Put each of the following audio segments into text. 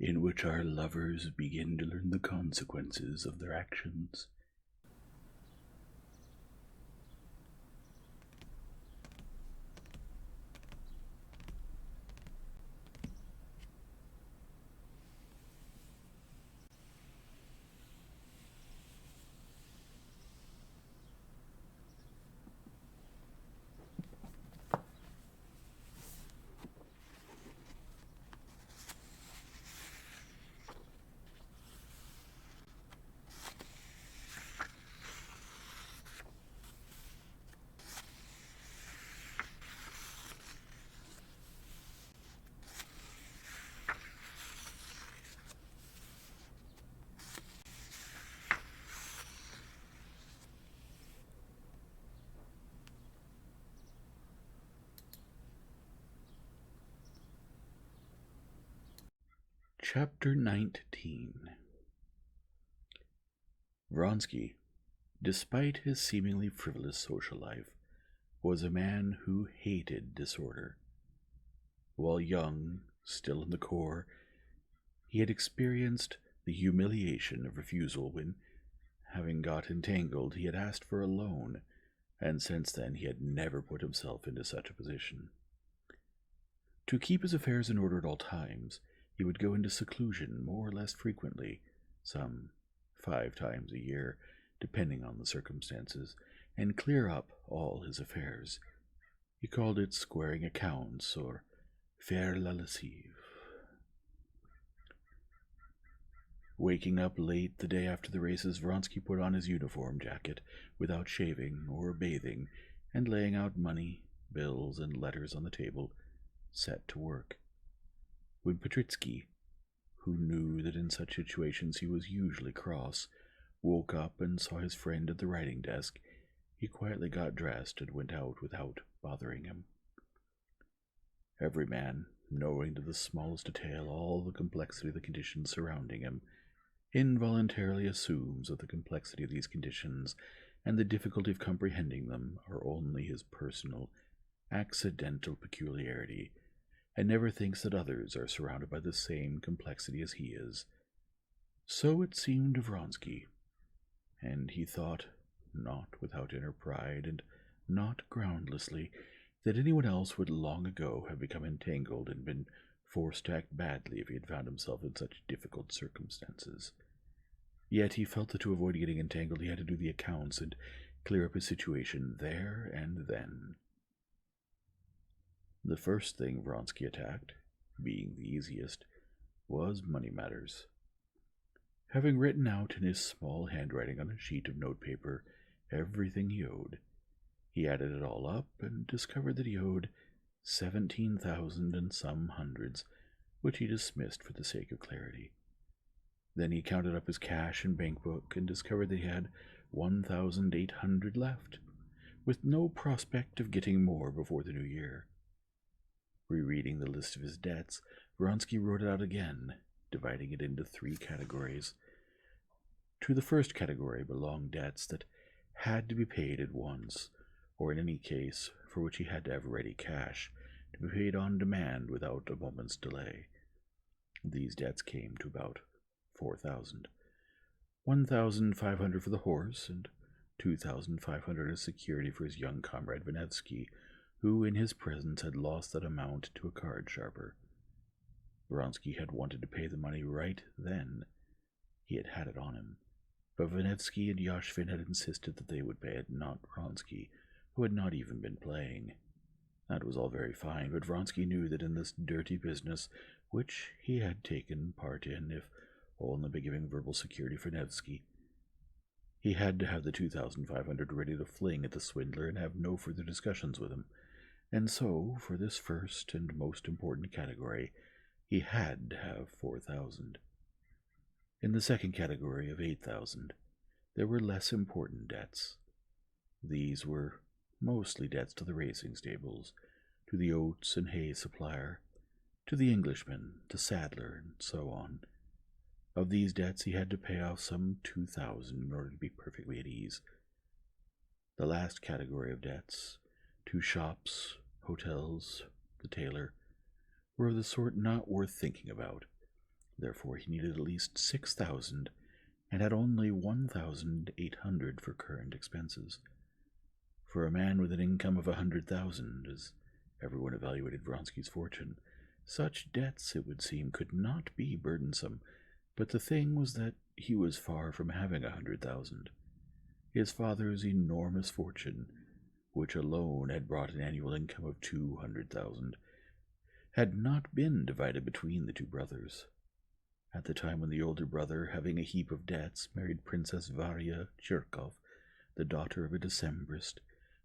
in which our lovers begin to learn the consequences of their actions. Chapter 19. Vronsky, despite his seemingly frivolous social life, was a man who hated disorder. While young, still in the core, he had experienced the humiliation of refusal when, having got entangled, he had asked for a loan, and since then he had never put himself into such a position. To keep his affairs in order at all times, he would go into seclusion more or less frequently, some 5 times a year, depending on the circumstances, and clear up all his affairs. He called it squaring accounts, or faire la lessive. Waking up late the day after the races, Vronsky put on his uniform jacket without shaving or bathing, and laying out money, bills, and letters on the table, set to work. When Petritsky, who knew that in such situations he was usually cross, woke up and saw his friend at the writing desk, he quietly got dressed and went out without bothering him. Every man, knowing to the smallest detail all the complexity of the conditions surrounding him, involuntarily assumes that the complexity of these conditions and the difficulty of comprehending them are only his personal, accidental peculiarity, and never thinks that others are surrounded by the same complexity as he is. So it seemed to Vronsky, and he thought, not without inner pride and not groundlessly, that anyone else would long ago have become entangled and been forced to act badly if he had found himself in such difficult circumstances. Yet he felt that to avoid getting entangled he had to do the accounts and clear up his situation there and then. The first thing Vronsky attacked, being the easiest, was money matters. Having written out in his small handwriting on a sheet of notepaper everything he owed, he added it all up and discovered that he owed 17,000 and some hundreds, which he dismissed for the sake of clarity. Then he counted up his cash and bank book and discovered that he had 1,800 left, with no prospect of getting more before the new year. Rereading the list of his debts, Vronsky wrote it out again, dividing it into 3 categories. To the first category belonged debts that had to be paid at once, or in any case for which he had to have ready cash, to be paid on demand without a moment's delay. These debts came to about 4,000. 1,500 for the horse, and 2,500 as security for his young comrade Vinevsky, who in his presence had lost that amount to a card sharper. Vronsky had wanted to pay the money right then. He had had it on him, but Vinevsky and Yashvin had insisted that they would pay it, not Vronsky, who had not even been playing. That was all very fine, but Vronsky knew that in this dirty business, which he had taken part in, if only by giving verbal security for Nevsky, he had to have the 2,500 ready to fling at the swindler and have no further discussions with him. And so, for this first and most important category, he had to have 4,000. In the second category of 8,000, there were less important debts. These were mostly debts to the racing stables, to the oats and hay supplier, to the Englishman, the saddler, and so on. Of these debts he had to pay off some 2,000 in order to be perfectly at ease. The last category of debts, to shops, hotels, the tailor, were of the sort not worth thinking about. Therefore he needed at least 6,000 and had only 1,800 for current expenses. For a man with an income of 100,000, as everyone evaluated Vronsky's fortune, such debts, it would seem, could not be burdensome. But the thing was that he was far from having 100,000. His father's enormous fortune, which alone had brought an annual income of 200,000, had not been divided between the two brothers. At the time when the older brother, having a heap of debts, married Princess Varya Chirkov, the daughter of a Decembrist,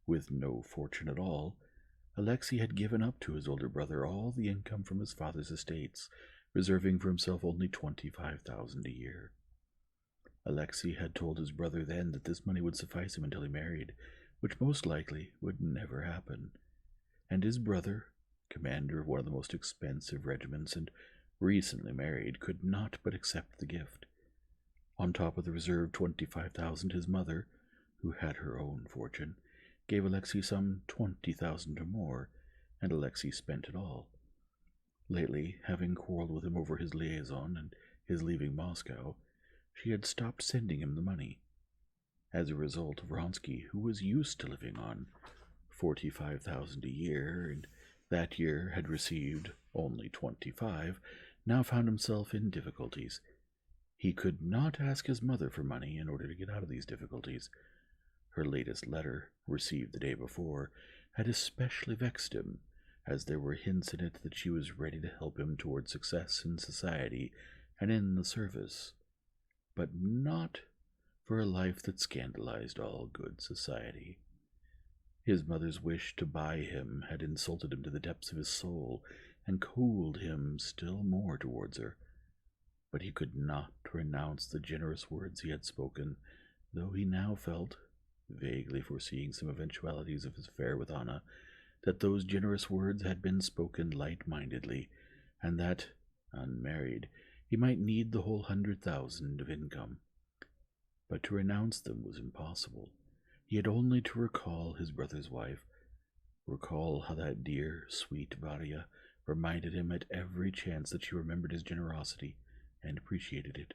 with no fortune at all, Alexei had given up to his older brother all the income from his father's estates, reserving for himself only 25,000 a year. Alexei had told his brother then that this money would suffice him until he married, which most likely would never happen. And his brother, commander of one of the most expensive regiments and recently married, could not but accept the gift. On top of the reserved 25,000, his mother, who had her own fortune, gave Alexei some 20,000 or more, and Alexei spent it all. Lately, having quarreled with him over his liaison and his leaving Moscow, she had stopped sending him the money. As a result, Vronsky, who was used to living on 45,000 a year, and that year had received only 25, now found himself in difficulties. He could not ask his mother for money in order to get out of these difficulties. Her latest letter, received the day before, had especially vexed him, as there were hints in it that she was ready to help him toward success in society and in the service, but not for a life that scandalized all good society. His mother's wish to buy him had insulted him to the depths of his soul and cooled him still more towards her, but he could not renounce the generous words he had spoken, though he now felt, vaguely foreseeing some eventualities of his affair with Anna, that those generous words had been spoken light-mindedly, and that, unmarried, he might need the whole 100,000 of income. But to renounce them was impossible. He had only to recall his brother's wife, recall how that dear, sweet Varya reminded him at every chance that she remembered his generosity and appreciated it.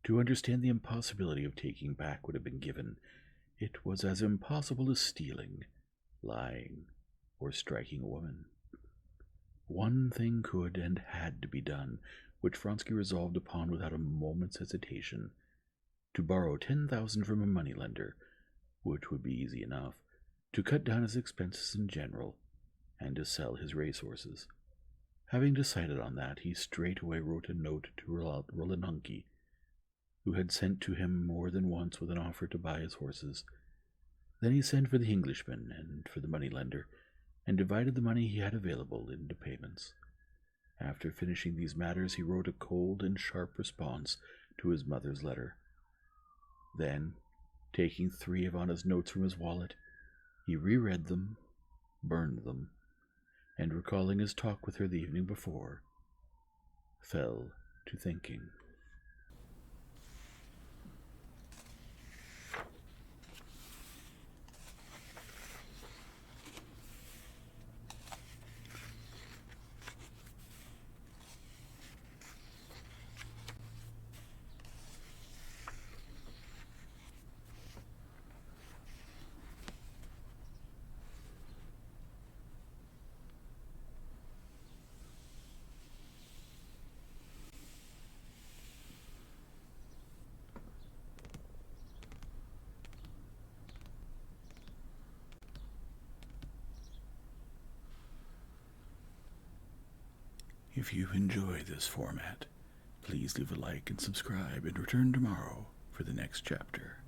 To understand the impossibility of taking back what had been given, it was as impossible as stealing, lying, or striking a woman. One thing could and had to be done, which Vronsky resolved upon without a moment's hesitation: to borrow 10,000 from a moneylender, which would be easy enough, to cut down his expenses in general, and to sell his racehorses. Having decided on that, he straightway wrote a note to Rolanunki, who had sent to him more than once with an offer to buy his horses. Then he sent for the Englishman and for the moneylender, and divided the money he had available into payments. After finishing these matters, he wrote a cold and sharp response to his mother's letter. Then, taking 3 of Anna's notes from his wallet, he reread them, burned them, and recalling his talk with her the evening before, fell to thinking. If you enjoy this format, please leave a like and subscribe, and return tomorrow for the next chapter.